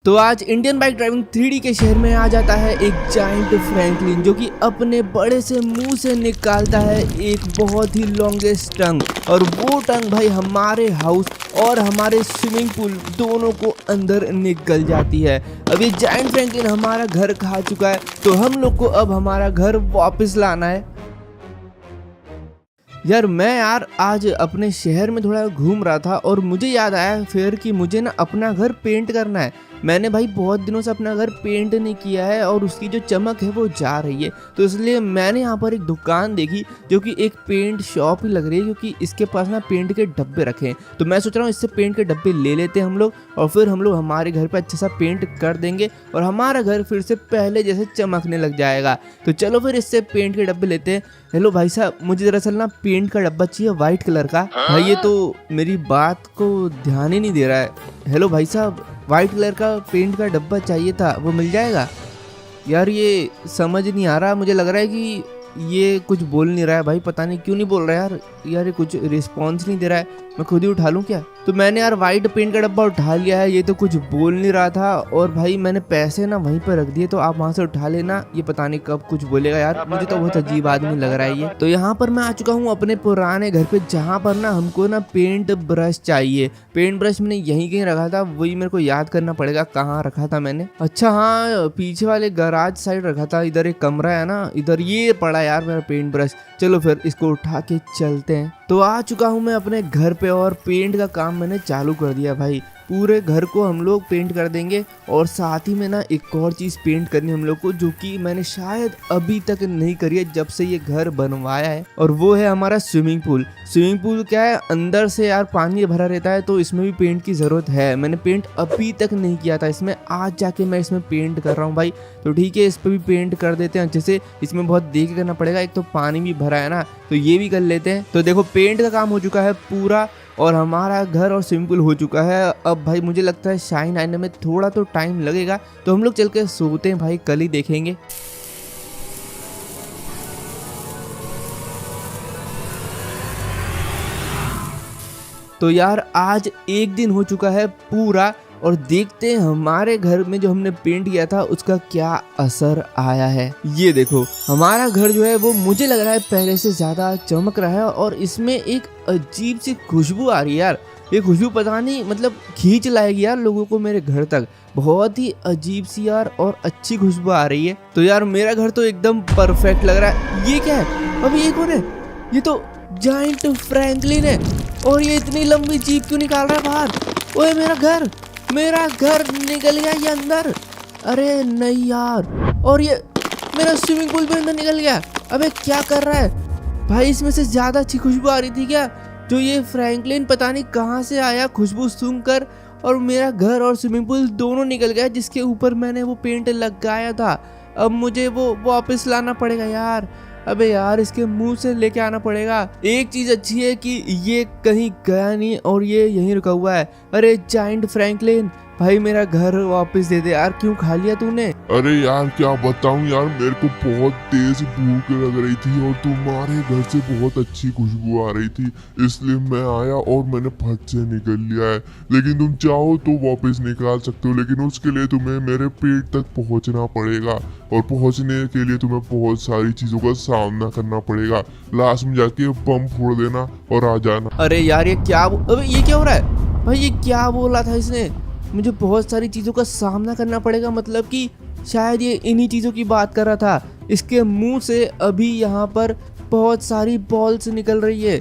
तो आज Indian bike driving 3D के शहर में आ जाता है एक जाइंट फ्रैंकलिन, जो कि अपने बड़े से मुंह से निकालता है एक बहुत ही लॉन्गेस्ट टंग। और वो टंग भाई हमारे हाउस और हमारे स्विमिंग पूल दोनों को अंदर निकल जाती है। अब ये जाइंट फ्रैंकलिन हमारा घर खा चुका है, तो हम लोग को अब हमारा घर वापस लाना है। मैं आज अपने शहर में थोड़ा घूम रहा था और मुझे याद आया फिर कि मुझे ना अपना घर पेंट करना है। मैंने भाई बहुत दिनों से अपना घर पेंट नहीं किया है और उसकी जो चमक है वो जा रही है, तो इसलिए मैंने यहाँ पर एक दुकान देखी जो कि एक पेंट शॉप ही लग रही है, क्योंकि इसके पास ना पेंट के डब्बे रखे हैं। तो मैं सोच रहा हूँ इससे पेंट के डब्बे ले लेते हैं हम लोग, और फिर हम लोग हमारे घर पे अच्छा सा पेंट कर देंगे और हमारा घर फिर से पहले जैसे चमकने लग जाएगा। तो चलो फिर इससे पेंट के डब्बे लेते हैं। हेलो भाई साहब, मुझे दरअसल ना पेंट का डब्बा चाहिए व्हाइट कलर का। भाई ये तो मेरी बात को ध्यान ही नहीं दे रहा है। हेलो भाई साहब, व्हाइट कलर का पेंट का डब्बा चाहिए था, वो मिल जाएगा? यार ये समझ नहीं आ रहा, मुझे लग रहा है कि ये कुछ बोल नहीं रहा है। भाई पता नहीं क्यों नहीं बोल रहा है यार ये कुछ रिस्पॉन्स नहीं दे रहा है। मैं खुद ही उठा लूँ क्या? तो मैंने यार व्हाइट पेंट का डब्बा उठा लिया है, ये तो कुछ बोल नहीं रहा था। और भाई मैंने पैसे ना वहीं पर रख दिए, तो आप वहाँ से उठा लेना। ये पता नहीं कब कुछ बोलेगा यार, मुझे तो बहुत अजीब आदमी लग रहा है ये। तो यहाँ पर मैं आ चुका हूँ अपने पुराने घर पे, जहाँ पर ना हमको ना पेंट ब्रश चाहिए। पेंट ब्रश मैंने यहीं कहीं रखा था, वही मेरे को याद करना पड़ेगा कहाँ रखा था मैंने। अच्छा हाँ, पीछे वाले गराज साइड रखा था। इधर एक कमरा है ना, इधर ये पड़ा यार मेरा पेंट ब्रश। चलो फिर इसको उठा के चलते हैं। तो आ चुका हूँ मैं अपने घर पे और पेंट का काम मैंने चालू कर दिया भाई। पूरे घर को हम लोग पेंट कर देंगे और साथ ही में ना एक और चीज़ पेंट करनी हम लोग को, जो कि मैंने शायद अभी तक नहीं करी है जब से ये घर बनवाया है, और वो है हमारा स्विमिंग पूल। स्विमिंग पूल क्या है, अंदर से यार पानी भरा रहता है, तो इसमें भी पेंट की ज़रूरत है। मैंने पेंट अभी तक नहीं किया था इसमें, आज जाके मैं इसमें पेंट कर रहा हूँ भाई। तो ठीक है, इस पर भी पेंट कर देते हैं अच्छे से। इसमें बहुत देख करना पड़ेगा, एक तो पानी भी भरा है ना, तो ये भी कर लेते हैं। तो देखो पेंट का काम हो चुका है पूरा और हमारा घर और स्विमिंग पूल हो चुका है। अब भाई मुझे लगता है शाइन आने में थोड़ा तो टाइम लगेगा, तो हम लोग चल के सोते हैं भाई, कल ही देखेंगे। तो यार आज एक दिन हो चुका है पूरा, और देखते हैं हमारे घर में जो हमने पेंट किया था उसका क्या असर आया है। ये देखो हमारा घर जो है वो मुझे लग रहा है पहले से ज्यादा चमक रहा है, और इसमें एक अजीब सी खुशबू आ रही है यार। ये खुशबू पता नहीं मतलब खींच लाएगी यार लोगों को मेरे घर तक। बहुत ही अजीब सी यार और अच्छी खुशबू आ रही है। तो यार मेरा घर तो एकदम परफेक्ट लग रहा है। ये क्या है? अभी ये कौन है? ये तो जाइंट फ्रैंकलिन है, और ये इतनी लंबी जीप क्यों निकाल रहा है बाहर? ओए मेरा घर निकल गया ये अंदर। अरे नहीं यार, और ये मेरा स्विमिंग पूल भी अंदर निकल गया। अबे क्या कर रहा है भाई? इसमें से ज्यादा अच्छी खुशबू आ रही थी क्या? जो ये फ्रैंकलिन पता नहीं कहाँ से आया खुशबू सूंघकर, और मेरा घर और स्विमिंग पूल दोनों निकल गया जिसके ऊपर मैंने वो पेंट लगाया था। अब मुझे वो वापस लाना पड़ेगा यार। अबे यार इसके मुंह से लेके आना पड़ेगा। एक चीज अच्छी है कि ये कहीं गया नहीं और ये यहीं रुका हुआ है। अरे जाइंट फ्रैंकलिन भाई मेरा घर वापस दे दे यार, क्यों खा लिया तूने? अरे यार क्या बताऊं यार, मेरे को बहुत तेज भूख लग रही थी और तुम्हारे घर से बहुत अच्छी खुशबू आ रही थी, इसलिए मैं आया और मैंने फट से निकल लिया है। लेकिन तुम चाहो तो वापस निकाल सकते हो, लेकिन उसके लिए तुम्हें मेरे पेट तक पहुंचना पड़ेगा, और पहुंचने के लिए तुम्हें बहुत सारी चीजों का सामना करना पड़ेगा। लास्ट में जाके बम फोड़ देना और आ जाना। अरे यार ये क्या अबे ये क्या हो रहा है भाई? ये क्या बोला था इसने? मुझे बहुत सारी चीज़ों का सामना करना पड़ेगा, मतलब कि शायद ये इन्हीं चीज़ों की बात कर रहा था। इसके मुंह से अभी यहाँ पर बहुत सारी बॉल्स निकल रही है।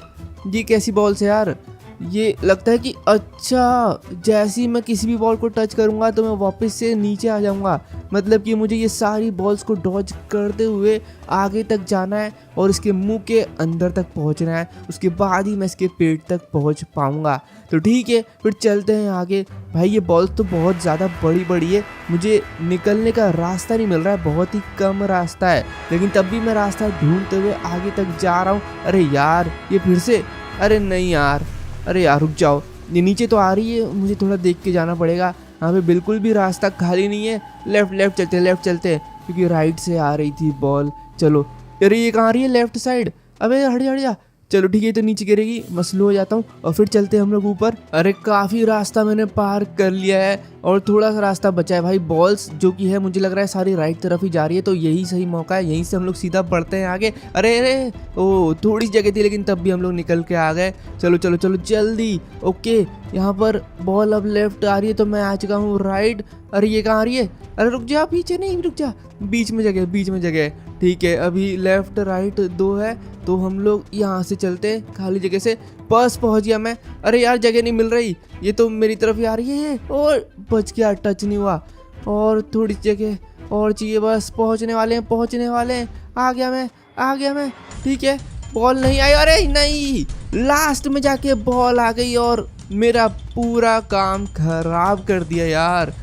ये कैसी बॉल्स है यार? ये लगता है कि अच्छा जैसे ही मैं किसी भी बॉल को टच करूँगा तो मैं वापस से नीचे आ जाऊँगा, मतलब कि मुझे ये सारी बॉल्स को डॉज करते हुए आगे तक जाना है और इसके मुंह के अंदर तक पहुँचना है। उसके बाद ही मैं इसके पेट तक पहुँच पाऊँगा। तो ठीक है फिर चलते हैं आगे। भाई ये बॉल्स तो बहुत ज़्यादा बड़ी बड़ी है, मुझे निकलने का रास्ता नहीं मिल रहा है, बहुत ही कम रास्ता है, लेकिन तब भी मैं रास्ता ढूंढते हुए आगे तक जा रहा हूँ। अरे यार ये फिर से, अरे नहीं यार, अरे यार रुक जाओ, ये नीचे तो आ रही है, मुझे थोड़ा देख के जाना पड़ेगा। यहाँ पे बिल्कुल भी रास्ता खाली नहीं है। लेफ्ट चलते हैं क्योंकि राइट से आ रही थी बॉल। चलो अरे ये कहाँ आ रही है? Left side. अबे हट जा चलो ठीक है, तो नीचे गिरेगी, मैं स्लो हो जाता हूँ और फिर चलते हैं हम लोग ऊपर। अरे काफी रास्ता मैंने पार कर लिया है और थोड़ा सा रास्ता बचा है भाई। बॉल्स जो कि है मुझे लग रहा है सारी राइट तरफ ही जा रही है, तो यही सही मौका है, यहीं से हम लोग सीधा बढ़ते हैं आगे। अरे अरे ओ थोड़ी सी जगह थी लेकिन तब भी हम लोग निकल के आ गए। चलो चलो चलो जल्दी। ओके यहाँ पर बॉल अब लेफ्ट आ रही है तो मैं आ चुका हूँ राइट। अरे ये कहाँ आ रही है? अरे रुक जा, पीछे नहीं, रुक जा, बीच में जगह, बीच में जगह। ठीक है अभी लेफ्ट राइट दो है तो हम लोग यहाँ से चलते हैं खाली जगह से। बस पहुँच गया मैं। अरे यार जगह नहीं मिल रही, ये तो मेरी तरफ ही आ रही है और बच गया, टच नहीं हुआ। और थोड़ी जगह और चाहिए, बस पहुँचने वाले हैं, पहुँचने वाले हैं। आ गया मैं, आ गया मैं। ठीक है बॉल नहीं आई, अरे नहीं, लास्ट में जाके बॉल आ गई और मेरा पूरा काम खराब कर दिया यार।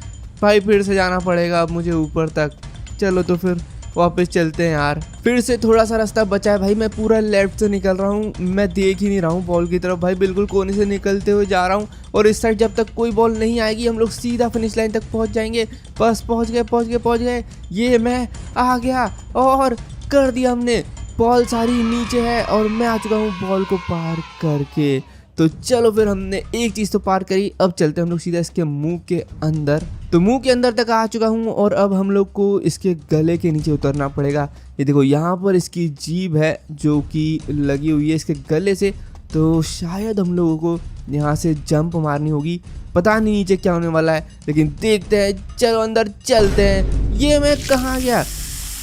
भाई फिर से जाना पड़ेगा अब मुझे ऊपर तक। चलो तो फिर वापस चलते हैं यार। फिर से थोड़ा सा रास्ता बचा है भाई, मैं पूरा लेफ्ट से निकल रहा हूँ, मैं देख ही नहीं रहा हूँ बॉल की तरफ भाई, बिल्कुल कोने से निकलते हुए जा रहा हूँ। और इस साइड जब तक कोई बॉल नहीं आएगी हम लोग सीधा फिनिश लाइन तक पहुँच जाएंगे। बस पहुँच गए पहुँच गए पहुँच गए। ये मैं आ गया और कर दिया हमने। बॉल सारी नीचे है और मैं आ चुका हूँ बॉल को पार करके। तो चलो फिर हमने एक चीज़ तो पार करी, अब चलते हैं हम लोग सीधा इसके मुंह के अंदर। तो मुंह के अंदर तक आ चुका हूँ और अब हम लोग को इसके गले के नीचे उतरना पड़ेगा। ये देखो यहाँ पर इसकी जीभ है जो कि लगी हुई है इसके गले से, तो शायद हम लोगों को यहाँ से जंप मारनी होगी। पता नहीं नीचे क्या होने वाला है लेकिन देखते हैं। चलो अंदर चलते हैं। ये मैं कहाँ गया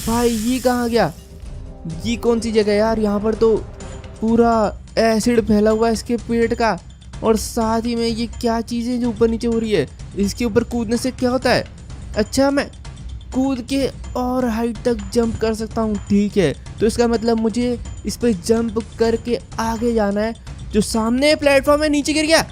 भाई, ये कहाँ गया? ये कौन सी जगह है यार? यहाँ पर तो पूरा एसिड फैला हुआ है इसके पेट का, और साथ ही में ये क्या चीज़ें जो ऊपर नीचे हो रही है, इसके ऊपर कूदने से क्या होता है? अच्छा मैं कूद के और हाइट तक जंप कर सकता हूँ। ठीक है तो इसका मतलब मुझे इस पर जंप करके आगे जाना है। जो सामने प्लेटफॉर्म है, नीचे गिर गया,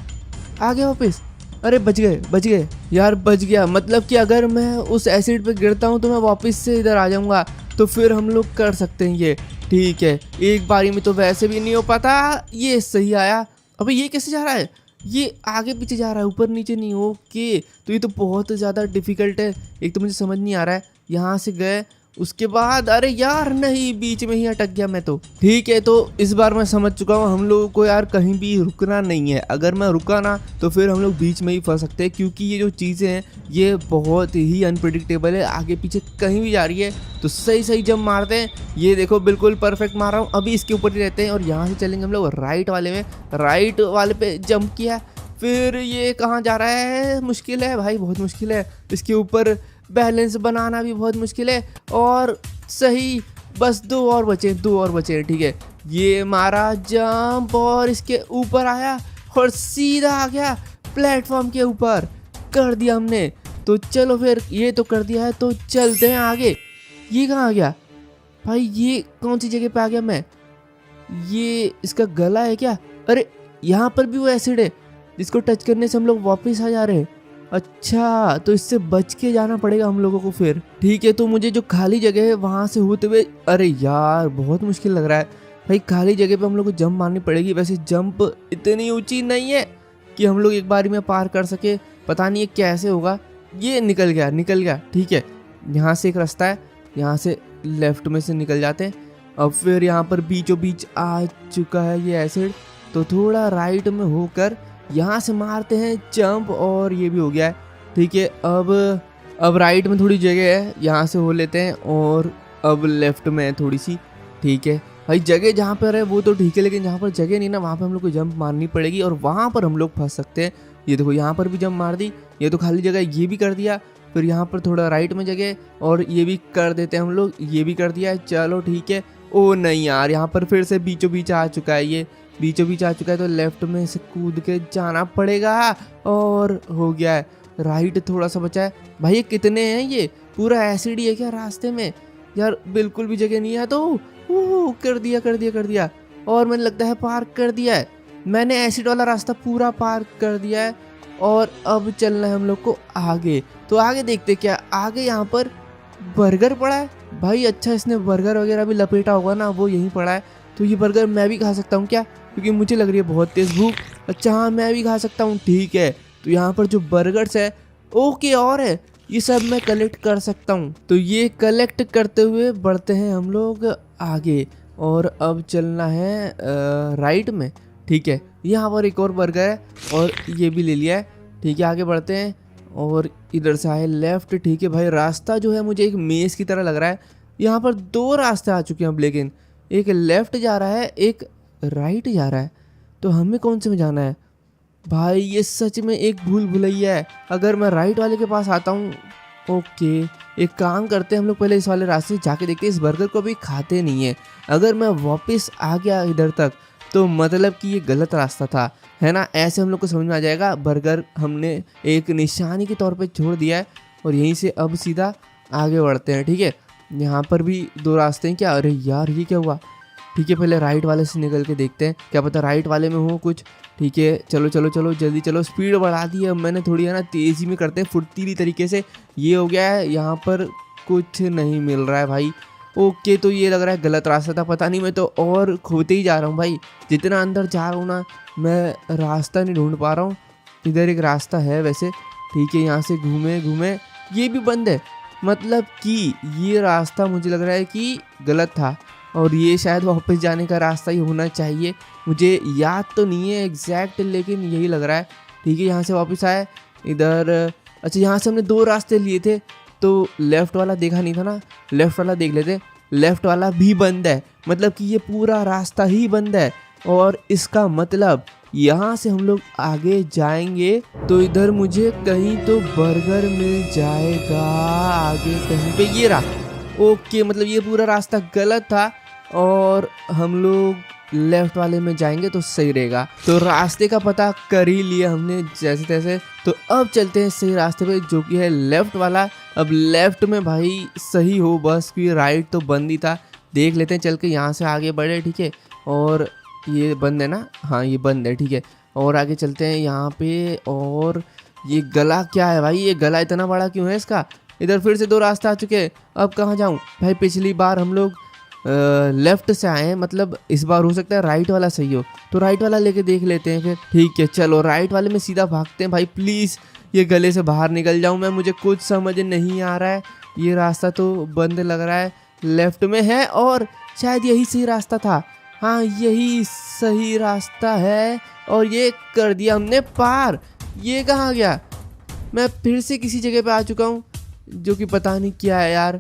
आगे वापस। अरे बच गए बच गए यार, बच गया। मतलब कि अगर मैं उस एसिड पे गिरता हूँ तो मैं वापस से इधर आ जाऊँगा, तो फिर हम लोग कर सकते हैं ये। ठीक है एक बारी में तो वैसे भी नहीं हो पाता। ये सही आया। अबे ये कैसे जा रहा है? ये आगे पीछे जा रहा है, ऊपर नीचे नहीं। ओके तो ये तो बहुत ज़्यादा डिफिकल्ट है, एक तो मुझे समझ नहीं आ रहा है। यहाँ से गए उसके बाद, अरे यार नहीं, बीच में ही अटक गया मैं तो। ठीक है तो इस बार मैं समझ चुका हूँ हम लोगों को यार कहीं भी रुकना नहीं है। अगर मैं रुका ना तो फिर हम लोग बीच में ही फंस सकते हैं, क्योंकि ये जो चीज़ें हैं ये बहुत ही अनप्रिडिक्टेबल है, आगे पीछे कहीं भी जा रही है। तो सही सही जंप मारते हैं। ये देखो बिल्कुल परफेक्ट मार रहा हूँ। अभी इसके ऊपर ही रहते हैं और यहाँ से चलेंगे हम लोग राइट वाले में। राइट वाले पे जंप किया, फिर ये कहाँ जा रहा है? मुश्किल है भाई, बहुत मुश्किल है। इसके ऊपर बैलेंस बनाना भी बहुत मुश्किल है। और सही, बस दो और बचे। ठीक है ये मारा जंप और इसके ऊपर आया और सीधा आ गया प्लेटफॉर्म के ऊपर। कर दिया हमने। तो चलो फिर ये तो कर दिया है तो चलते हैं आगे। ये कहाँ आ गया भाई? ये कौन सी जगह पे आ गया मैं? ये इसका गला है क्या? अरे यहाँ पर भी वो एसिड है जिसको टच करने से हम लोग वापस आ जा रहे हैं। अच्छा तो इससे बच के जाना पड़ेगा हम लोगों को फिर। ठीक है तो मुझे जो खाली जगह है वहाँ से होते हुए, अरे यार बहुत मुश्किल लग रहा है भाई। खाली जगह पे हम लोग को जंप मारनी पड़ेगी। वैसे जंप इतनी ऊंची नहीं है कि हम लोग एक बारी में पार कर सके, पता नहीं ये कैसे होगा। ये निकल गया। ठीक है यहाँ से एक रास्ता है, यहाँ से लेफ्ट में से निकल जाते हैं। अब फिर यहाँ पर बीचों बीच आ चुका है ये एसिड, तो थोड़ा राइट में होकर यहाँ से मारते हैं जंप, और ये भी हो गया है। ठीक है अब राइट में थोड़ी जगह है, यहाँ से हो लेते हैं, और अब लेफ्ट में है थोड़ी सी। ठीक है भाई जगह जहाँ पर है वो तो ठीक है, लेकिन जहाँ पर जगह नहीं ना वहाँ पर हम लोग को जंप मारनी पड़ेगी और वहाँ पर हम लोग फंस सकते हैं। ये देखो यहाँ पर भी जंप मार दी, ये तो खाली जगह, ये भी कर दिया। फिर यहाँ पर थोड़ा राइट में जगह और ये भी कर देते हैं हम लोग, ये भी कर दिया है। चलो ठीक है। ओ नहीं यार, यहाँ पर फिर से बीचों बीच आ चुका है, ये बीचों बीच आ चुका है, तो लेफ्ट में से कूद के जाना पड़ेगा। और हो गया है। राइट थोड़ा सा बचा है भाई। ये कितने हैं? ये पूरा एसिड ही है क्या रास्ते में? यार बिल्कुल भी जगह नहीं है। तो कर दिया और मैंने लगता है पार कर दिया है। मैंने एसिड वाला रास्ता पूरा पार कर दिया है और अब चलना है हम लोग को आगे। तो आगे देखते क्या, आगे यहाँ पर बर्गर पड़ा है भाई। अच्छा इसने बर्गर वगैरह भी लपेटा होगा ना, वो यहीं पड़ा है। तो ये बर्गर मैं भी खा सकता हूँ क्या? क्योंकि मुझे लग रही है बहुत तेज़ भूख। अच्छा हाँ मैं भी खा सकता हूँ। ठीक है तो यहाँ पर जो बर्गर्स है ओके और है, ये सब मैं कलेक्ट कर सकता हूँ। तो ये कलेक्ट करते हुए बढ़ते हैं हम लोग आगे। और अब चलना है राइट में। ठीक है, यहाँ पर एक और बर्गर है और ये भी ले लिया है। ठीक है, आगे बढ़ते हैं और इधर से आए लेफ्ट। ठीक है भाई, रास्ता जो है मुझे एक मेज़ की तरह लग रहा है। यहाँ पर दो रास्ते आ चुके हैं अब, लेकिन एक लेफ्ट जा रहा है, एक राइट जा रहा है। तो हमें कौन से में जाना है भाई? ये सच में एक भूल भुलैया है। अगर मैं राइट वाले के पास आता हूँ, ओके एक काम करते हैं, हम लोग पहले इस वाले रास्ते से जाके देखते हैं। इस बर्गर को भी खाते नहीं है। अगर मैं वापस आ गया इधर तक तो मतलब कि ये गलत रास्ता था, है ना? ऐसे हम लोग को समझ में आ जाएगा बर्गर हमने एक निशानी के तौर पे छोड़ दिया है। और यहीं से अब सीधा आगे बढ़ते हैं। ठीक है, यहाँ पर भी दो रास्ते हैं क्या? अरे यार ये क्या हुआ? ठीक है, पहले राइट वाले से निकल के देखते हैं, क्या पता राइट वाले में हो कुछ। ठीक है, चलो चलो चलो जल्दी चलो। स्पीड बढ़ा दी है मैंने थोड़ी, है ना? तेज़ी में करते हैं फुर्तीली तरीके से। ये हो गया है, यहाँ पर कुछ नहीं मिल रहा है भाई। ओके, तो ये लग रहा है गलत रास्ता था, पता नहीं, मैं तो और खोते ही जा रहा हूँ भाई। जितना अंदर जा रहा हूँ ना, मैं रास्ता नहीं ढूंढ पा रहा हूँ। इधर एक रास्ता है वैसे। ठीक है, यहाँ से घूमे घूमे, ये भी बंद है। मतलब कि ये रास्ता मुझे लग रहा है कि गलत था और ये शायद वापस जाने का रास्ता ही होना चाहिए। मुझे याद तो नहीं है एग्जैक्ट, लेकिन यही लग रहा है। ठीक है, यहाँ से वापस आए इधर। अच्छा, यहाँ से हमने दो रास्ते लिए थे, तो लेफ़्ट वाला देखा नहीं था ना, लेफ़्ट वाला देख लेते। लेफ़्ट वाला भी बंद है, मतलब कि ये पूरा रास्ता ही बंद है। और इसका मतलब यहाँ से हम लोग आगे जाएंगे तो इधर मुझे कहीं तो बर्गर मिल जाएगा आगे कहीं पे। ये रहा। ओके, मतलब ये पूरा रास्ता गलत था और हम लोग लेफ्ट वाले में जाएंगे तो सही रहेगा। तो रास्ते का पता कर ही लिया हमने जैसे तैसे। तो अब चलते हैं सही रास्ते पे, जो कि है लेफ्ट वाला। अब लेफ्ट में भाई सही हो बस, कि राइट तो बंद ही था। देख लेते हैं चल के, यहाँ से आगे बढ़े। ठीक है, और ये बंद है ना? हाँ ये बंद है। ठीक है, और आगे चलते हैं यहाँ पे। और ये गला क्या है भाई? ये गला इतना बड़ा क्यों है इसका? इधर फिर से दो रास्ते आ चुके हैं, अब कहाँ जाऊँ भाई? पिछली बार हम लोग लेफ्ट से आए हैं, मतलब इस बार हो सकता है राइट वाला सही हो, तो राइट वाला लेके देख लेते हैं फिर। ठीक है, चलो राइट वाले में सीधा भागते हैं भाई। प्लीज़ ये गले से बाहर निकल जाऊँ मैं, मुझे कुछ समझ नहीं आ रहा है। ये रास्ता तो बंद लग रहा है, लेफ्ट में है और शायद यही सही रास्ता था। हाँ यही सही रास्ता है और ये कर दिया हमने पार। ये कहाँ गया? मैं फिर से किसी जगह पे आ चुका हूँ जो कि पता नहीं क्या है यार।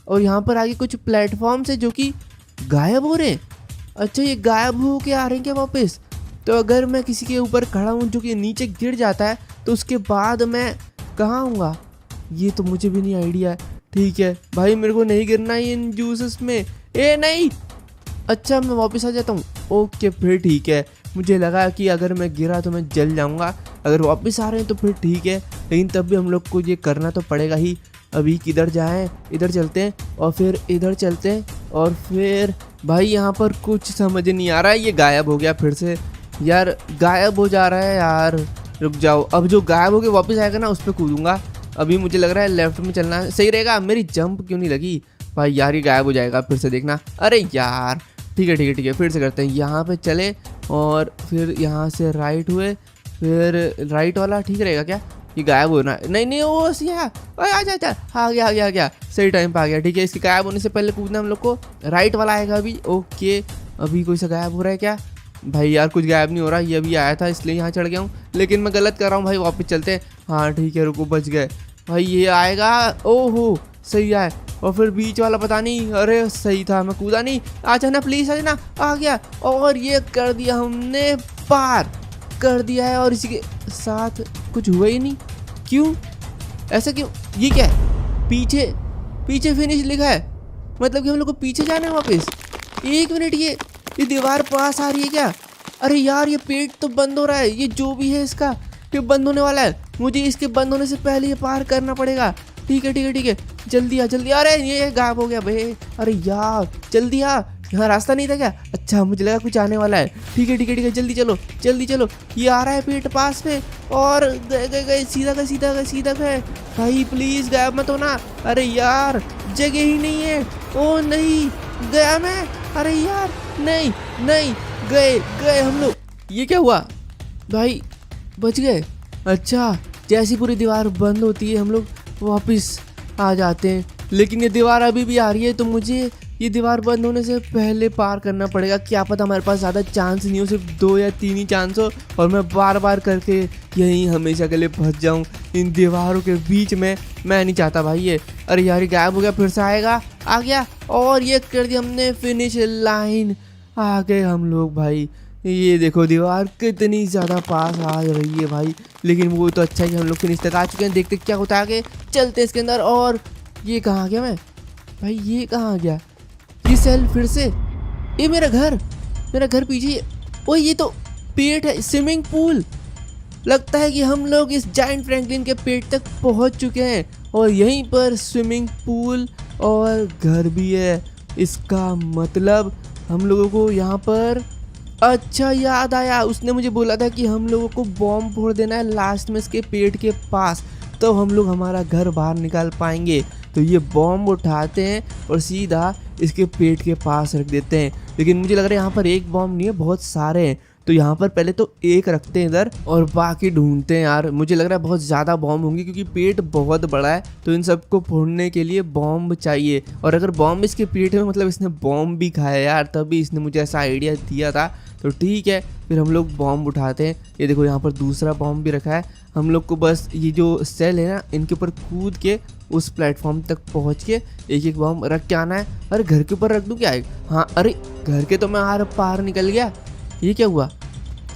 और यहाँ पर आगे कुछ प्लेटफॉर्म्स है जो कि गायब हो रहे हैं। अच्छा, ये गायब हो के आ रहे हैं क्या वापस? तो अगर मैं किसी के ऊपर खड़ा हूँ जो कि नीचे गिर जाता है तो उसके बाद मैं कहाँ आऊँगा? ये तो मुझे भी नहीं आइडिया है। ठीक है भाई, मेरे को नहीं गिरना है इन जूसेस में। ए नहीं, अच्छा मैं वापस आ जाता हूँ। ओके फिर ठीक है, मुझे लगा कि अगर मैं गिरा तो मैं जल जाऊँगा। अगर वापस आ रहे हैं तो फिर ठीक है, लेकिन तब भी हम लोग को ये करना तो पड़ेगा ही। अभी किधर जाएं? इधर चलते हैं और फिर इधर चलते हैं और फिर भाई यहाँ पर कुछ समझ नहीं आ रहा है। ये गायब हो गया फिर से यार, गायब हो जा रहा है यार। रुक जाओ, अब जो गायब हो के वापस आएगा ना उस पर कूदूंगा। अभी मुझे लग रहा है लेफ्ट में चलना सही रहेगा। मेरी जंप क्यों नहीं लगी भाई? यार ये गायब हो जाएगा फिर से, देखना। अरे यार ठीक है ठीक है ठीक है, फिर से करते हैं। यहाँ पे चले और फिर यहाँ से राइट हुए, फिर राइट वाला ठीक रहेगा क्या? ये गायब होना नहीं नहीं, वो सिया आ जा, आ गया सही टाइम पे आ गया। ठीक है, इसके गायब होने से पहले कूदना हम लोग को। राइट वाला आएगा अभी। ओके, अभी कोई सा गायब हो रहा है क्या भाई? यार कुछ गायब नहीं हो रहा, ये अभी आया था इसलिए यहाँ चढ़ गया हूँ, लेकिन मैं गलत कर रहा हूँ भाई। वापस चलते हैं। हाँ ठीक है, रुको बच गए भाई। ये आएगा, ओहो सही आए। और फिर बीच वाला पता नहीं, अरे सही था, मैं कूदा नहीं। आ जाना प्लीज, आ जाना। आ गया और ये कर दिया हमने पार कर दिया है। और इसी के साथ कुछ हुआ ही नहीं। क्यों ऐसा क्यों? ये क्या है? पीछे फिनिश लिखा है, मतलब कि हम लोग को पीछे जाना है वापस। एक मिनट, ये दीवार पास आ रही है क्या? अरे यार ये पेट तो बंद हो रहा है। ये जो भी है इसका ये बंद होने वाला है। मुझे इसके बंद होने से पहले ये पार करना पड़ेगा। ठीक है ठीक है ठीक है, जल्दी आ जल्दी। अरे ये गायब हो गया भाई। अरे यार जल्दी आ, यहाँ रास्ता नहीं था क्या? अच्छा मुझे लगा कुछ आने वाला है। ठीक है ठीक है ठीक है, जल्दी चलो जल्दी चलो। ये आ रहा है पेट पास में और गए सीधा गए भाई। प्लीज गायब मत होना। अरे यार जगह ही नहीं है। ओ नहीं, गया मैं। अरे यार नहीं नहीं, गए हम लोग। ये क्या हुआ भाई? बच गए। अच्छा, जैसी पूरी दीवार बंद होती है हम लोग वापस आ जाते हैं, लेकिन ये दीवार अभी भी आ रही है। तो मुझे ये दीवार बंद होने से पहले पार करना पड़ेगा। क्या पता हमारे पास ज़्यादा चांस नहीं हो, सिर्फ 2 या 3 ही चांस हो और मैं बार बार करके यहीं हमेशा के लिए फंस जाऊँ इन दीवारों के बीच में। मैं नहीं चाहता भाई ये। अरे यार ये गायब हो गया, फिर से आएगा। आ गया और ये कर दिया हमने फिनिश लाइन। आ गए हम लोग भाई। ये देखो दीवार कितनी ज़्यादा पास आ रही है भाई, लेकिन वो तो अच्छा है कि हम लोग फिनिश तक आ चुके हैं। देखते क्या होता है आगे, चलते इसके अंदर। और ये कहाँ आ गया मैं भाई, ये कहाँ आ गया? ये सेल फिर से, ये मेरा घर पीछे। ओ ये तो पेट है, स्विमिंग पूल। लगता है कि हम लोग इस जायंट फ्रैंकलिन के पेट तक पहुंच चुके हैं और यहीं पर स्विमिंग पूल और घर भी है। इसका मतलब हम लोगों को यहाँ पर, अच्छा याद आया, उसने मुझे बोला था कि हम लोगों को बॉम्ब फोड़ देना है लास्ट में इसके पेट के पास, तो हम लोग हमारा घर बाहर निकाल पाएंगे। तो ये बॉम्ब उठाते हैं और सीधा इसके पेट के पास रख देते हैं। लेकिन मुझे लग रहा है यहाँ पर एक बॉम्ब नहीं है, बहुत सारे हैं। तो यहाँ पर पहले तो एक रखते हैं इधर और बाकी ढूंढते हैं। यार मुझे लग रहा है बहुत ज़्यादा बॉम्ब होंगे क्योंकि पेट बहुत बड़ा है, तो इन सबको फोड़ने के लिए बॉम्ब चाहिए। और अगर बॉम्ब इसके पेट में, मतलब इसने बॉम्ब भी खाया यार, तभी इसने मुझे ऐसा आइडिया दिया था। तो ठीक है, फिर हम लोग बॉम्ब उठाते हैं। ये देखो यहाँ पर दूसरा बॉम्ब भी रखा है। हम लोग को बस ये जो सेल है ना, इनके ऊपर कूद के उस प्लेटफॉर्म तक पहुँच के एक एक बॉम्ब रख के आना है। अरे घर के ऊपर रख दूँ क्या? हाँ, अरे घर के तो मैं आर पार निकल गया। ये क्या हुआ?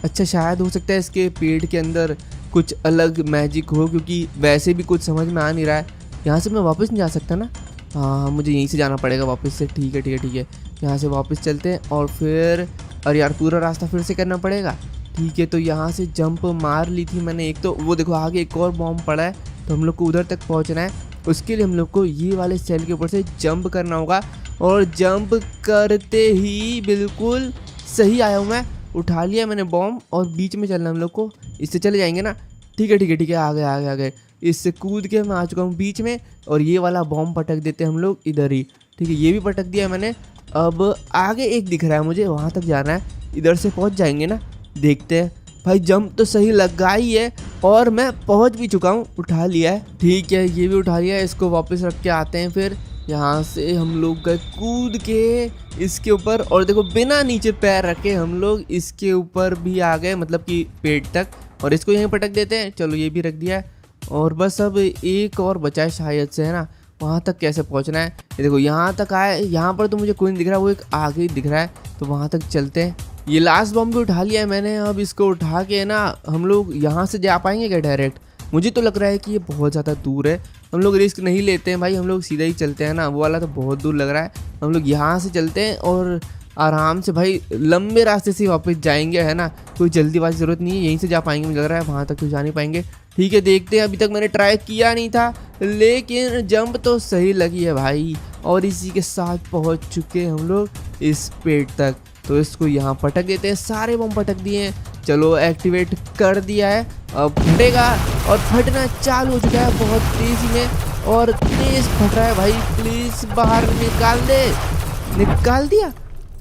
अच्छा शायद हो सकता है इसके पेट के अंदर कुछ अलग मैजिक हो, क्योंकि वैसे भी कुछ समझ में आ नहीं रहा है। यहाँ से मैं वापस नहीं जा सकता ना? हाँ मुझे यहीं से जाना पड़ेगा वापस से। ठीक है ठीक है ठीक है, यहाँ से वापस चलते हैं और फिर, अरे यार पूरा रास्ता फिर से करना पड़ेगा। ठीक है, तो यहाँ से जंप मार ली थी मैंने एक, तो वो देखो आगे एक और बॉम्ब पड़ा है, तो हम लोग को उधर तक पहुँचना है। उसके लिए हम लोग को ये वाले सेल के ऊपर से जंप करना होगा और जंप करते ही बिल्कुल सही आया हूँ मैं। उठा लिया मैंने बॉम्ब और बीच में चलना हम लोग को। इससे चले जाएंगे ना? ठीक है ठीक है ठीक है, आ गए। इससे कूद के मैं आ चुका हूँ बीच में और ये वाला बॉम्ब पटक देते हैं हम लोग इधर ही। ठीक है, ये भी पटक दिया मैंने। अब आगे एक दिख रहा है मुझे, वहाँ तक जाना है। इधर से पहुँच जाएंगे ना? देखते हैं भाई। जंप तो सही लगा ही है और मैं पहुँच भी चुका हूँ, उठा लिया है। ठीक है, ये भी उठा लिया है। इसको वापस रख के आते हैं। फिर यहाँ से हम लोग गए कूद के इसके ऊपर और देखो बिना नीचे पैर रखे हम लोग इसके ऊपर भी आ गए, मतलब कि पेट तक। और इसको यहीं पटक देते हैं। चलो ये भी रख दिया है और बस अब एक और बचा है शायद से, है ना? वहाँ तक कैसे पहुँचना है? ये देखो यहाँ तक आए। यहाँ पर तो मुझे कोई नहीं दिख रहा, वो एक आगे ही दिख रहा है, तो वहाँ तक चलते हैं। ये लास्ट बॉम्ब भी उठा लिया है मैंने। अब इसको उठा के ना हम लोग यहाँ से जा पाएंगे क्या डायरेक्ट? मुझे तो लग रहा है कि ये बहुत ज़्यादा दूर है। हम लोग रिस्क नहीं लेते हैं भाई, हम लोग सीधा ही चलते हैं ना। वो वाला तो बहुत दूर लग रहा है। हम लोग यहाँ से चलते हैं और आराम से भाई लंबे रास्ते से वापस जाएंगे, है ना? कोई जल्दीबाजी ज़रूरत नहीं है, यहीं से जा पाएंगे मुझे लग रहा है। वहाँ तक तो जा नहीं पाएंगे। ठीक है, देखते हैं। अभी तक मैंने ट्राई किया नहीं था, लेकिन जंप तो सही लगी है भाई। और इसी के साथ पहुँच चुके हम लोग इस पेट तक। तो इसको यहाँ पटक देते हैं। सारे बम पटक दिए हैं। चलो एक्टिवेट कर दिया है। अब फटेगा और फटना चालू हो चुका है बहुत तेज़ी में और तेज़ फट रहा है भाई। प्लीज़ बाहर निकाल दे। निकाल दिया?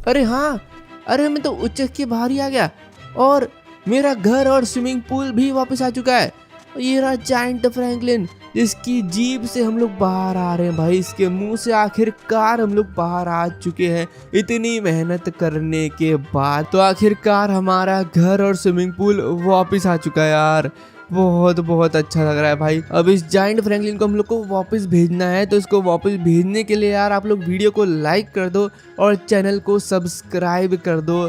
अरे हाँ, अरे मैं तो उचक के बाहर ही आ गया और मेरा घर और स्विमिंग पूल भी वापस आ चुका है। ये रहा जायंट फ्रैंकलिन, जिसकी जीभ से हम लोग बाहर आ रहे हैं भाई। इसके मुंह से आखिरकार हम लोग बाहर आ चुके हैं इतनी मेहनत करने के बाद। तो आखिरकार हमारा घर और स्विमिंग पूल वापस आ चुका है यार। बहुत बहुत अच्छा लग रहा है भाई। अब इस जायंट फ्रैंकलिन को हम लोग को वापस भेजना है, तो इसको वापस भेजने के लिए यार आप लोग वीडियो को लाइक कर दो और चैनल को सब्सक्राइब कर दो।